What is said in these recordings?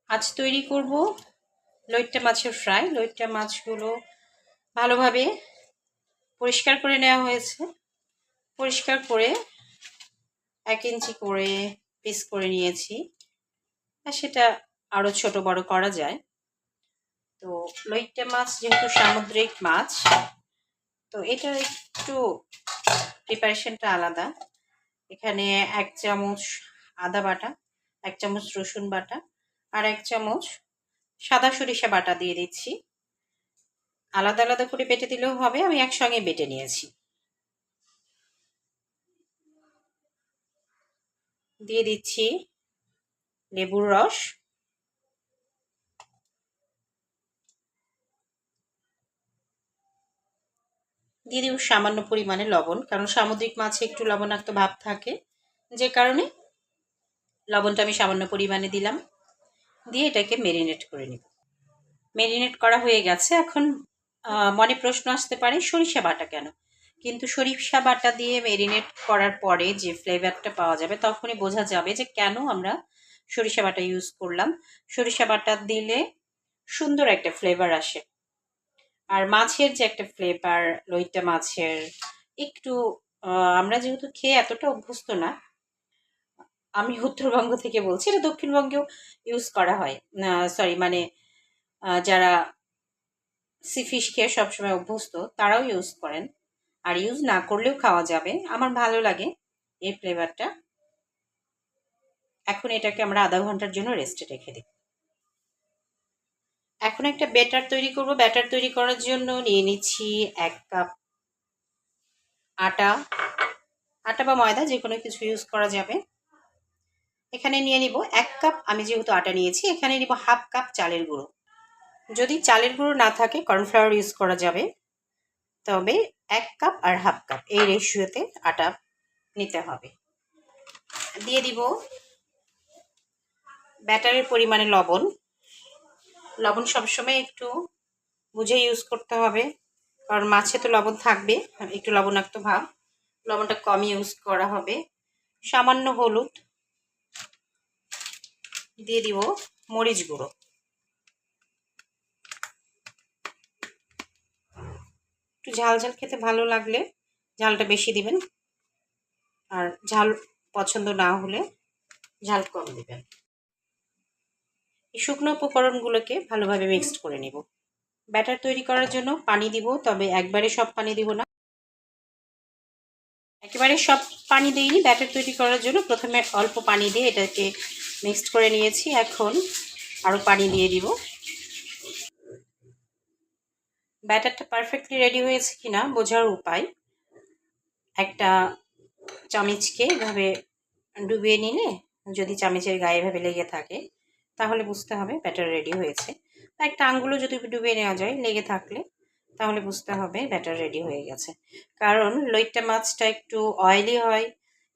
আজ তৈরি করব লইট্টা মাছের ফ্রাই। লইট্টা মাছগুলো ভালোভাবে পরিষ্কার করে নেওয়া হয়েছে। পরিষ্কার করে 1 ইঞ্চি করে পিস করে নিয়েছি, আর সেটা আরও ছোট বড় করা যায়। তো লইট্টা মাছ যেহেতু সামুদ্রিক মাছ, তো এটার একটু প্রিপারেশনটা আলাদা। এখানে 1 চামচ আদা বাটা, 1 চামচ রসুন বাটা, আর 1 চামচ সাদা সরিষা বাটা দিয়ে দিচ্ছি। আলাদা আলাদা করে বেটে দিলেও হবে, আমি একসঙ্গে বেটে নিয়েছি। দিয়ে দিচ্ছি লেবুর রস, দিয়ে দিব সামান্য পরিমাণে লবণ, কারণ সামুদ্রিক মাছে একটু লবণাক্ত ভাব থাকে, যে কারণে লবণটা আমি সামান্য পরিমাণে দিলাম। দিয়ে এটাকে মেরিনেট করে নিব। মেরিনেট করা হয়ে গেছে। এখন মনে প্রশ্ন আসতে পারে সরিষা বাটা কেন, কিন্তু সরিষা বাটা দিয়ে মেরিনেট করার পরে যে ফ্লেভারটা পাওয়া যাবে তখনই বোঝা যাবে যে কেন আমরা সরিষা বাটা ইউজ করলাম। সরিষা বাটা দিলে সুন্দর একটা ফ্লেভার আসে, আর মাছের যে একটা ফ্লেভার, লইট্টা মাছের একটু আমরা যেহেতু খেয়ে এতটা অভ্যস্ত না, আমি উত্তরবঙ্গ থেকে বলছি, এটা দক্ষিণবঙ্গেও ইউজ করা হয় না, সরি মানে যারা সি ফিশ খেয়ে সবসময় অভ্যস্ত তারাও ইউজ করেন, আর ইউজ না করলেও খাওয়া যাবে। আমার ভালো লাগে এই ফ্লেভারটা। এখন এটাকে আমরা আধা ঘন্টার জন্য রেস্টে রেখে দিই। এখন একটা ব্যাটার তৈরি করব। ব্যাটার তৈরি করার জন্য নিয়ে নিচ্ছি 1 কাপ আটা, আটা বা ময়দা যে কোনো কিছু ইউজ করা যাবে। এখানে নিয়ে নিব 1 কাপ, আমি যেহেতু আটা নিয়েছি এখানে নিব হাফ কাপ চালের গুঁড়ো। যদি চালের গুঁড়ো না থাকে কর্নফ্লাওয়ার ইউজ করা যাবে, তবে 1 কাপ আর হাফ কাপ এই রেশিওতে আটা নিতে হবে। দিয়ে দিব ব্যাটারের পরিমাণে লবণ। লবণ সবসময় একটু বুঝে ইউজ করতে হবে, কারণ মাছে তো লবণ থাকবে, একটু লবণাক্ত ভাব, লবণটা কম ইউজ করা হবে। সামান্য হলুদ, দিয়ে দিব মরিচ গুঁড়ো। একটু ঝাল ঝাল খেতে ভালো লাগলে ঝালটা বেশি দিবেন, আর ঝাল পছন্দ না হলে ঝাল কম দিবেন। এই শুকনো উপকরণগুলোকে ভালোভাবে মিক্সড করে নেব। ব্যাটার তৈরি করার জন্য পানি দিব, তবে একবারে সব পানি দিব না, একেবারে সব পানি দিইনি। ব্যাটার তৈরি করার জন্য প্রথমে অল্প পানি দিয়ে এটাকে মিক্সড করে নিয়েছি, এখন আরও পানি দিয়ে দিব। ব্যাটারটা পারফেক্টলি রেডি হয়েছে কিনা বোঝার উপায়, একটা চামচকে এভাবে ডুবিয়ে নিলে যদি চামচের গায়ে এভাবে লেগে থাকে তাহলে বুঝতে হবে ব্যাটার রেডি হয়েছে। একটা আঙ্গুলও যদি ডুবিয়ে নেওয়া যায় লেগে থাকলে তাহলে বুঝতে হবে ব্যাটার রেডি হয়ে গেছে। কারণ লইট্টা মাছটা একটু অয়েলি হয়,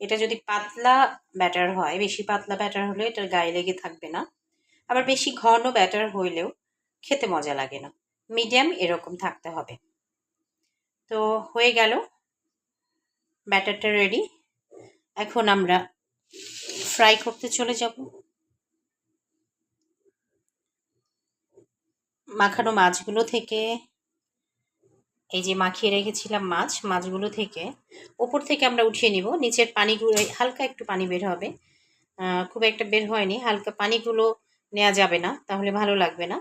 এটা যদি পাতলা ব্যাটার হয়, বেশি পাতলা ব্যাটার হলে এটার গায়ে লেগে থাকবে না, আবার বেশি ঘন ব্যাটার হইলেও খেতে মজা লাগে না। মিডিয়াম এরকম থাকতে হবে। তো হয়ে গেল, ব্যাটারটা রেডি। এখন আমরা ফ্রাই করতে চলে যাব। মাখানো মাছগুলো থেকে, এই যে মাখিয়ে রেখেছিলাম মাছগুলো থেকে ওপর থেকে আমরা উঠিয়ে নিব। নিচের পানিগুলো হালকা একটু পানি বের হবে, খুব একটা বের হয়নি, হালকা পানিগুলো নেওয়া যাবে না, তাহলে ভালো লাগবে না।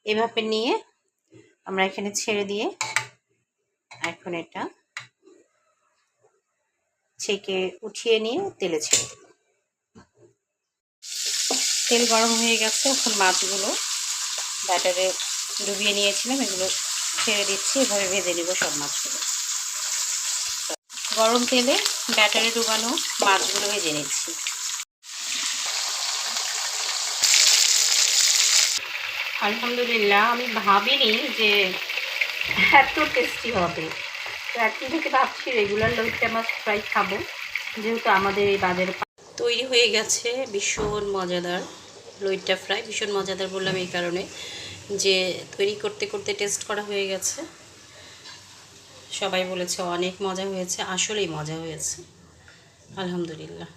এভাবে নিয়ে আমরা এখানে ছেড়ে দিয়ে এখন এটা ছেঁকে উঠিয়ে নিয়ে তেলে ছেড়ে দেব। তেল গরম হয়ে গেছে, এখন মাছগুলো ব্যাটারে ডুবিয়ে নিয়েছিলাম এগুলো ছেড়ে দিচ্ছি, এভাবে ভেজে নেব সব মাছগুলো। গরম তেলে ব্যাটারে ডুবানো মাছগুলো ভেজে নিচ্ছি। আলহামদুলিল্লাহ, আমি ভাবিনি যে এত টেস্টি হবে। তো এখন থেকে ভাবছি রেগুলার লইট্টা মাছ ফ্রাই খাবো, যেহেতু আমাদের এই বাজারে তৈরি হয়ে গেছে ভীষণ মজাদার লইট্টা ফ্রাই। ভীষণ মজাদার বললাম এই কারণে যে তৈরি করতে করতে টেস্ট করা হয়ে গেছে, সবাই বলেছে অনেক মজা হয়েছে, আসলেই মজা হয়েছে, আলহামদুলিল্লাহ।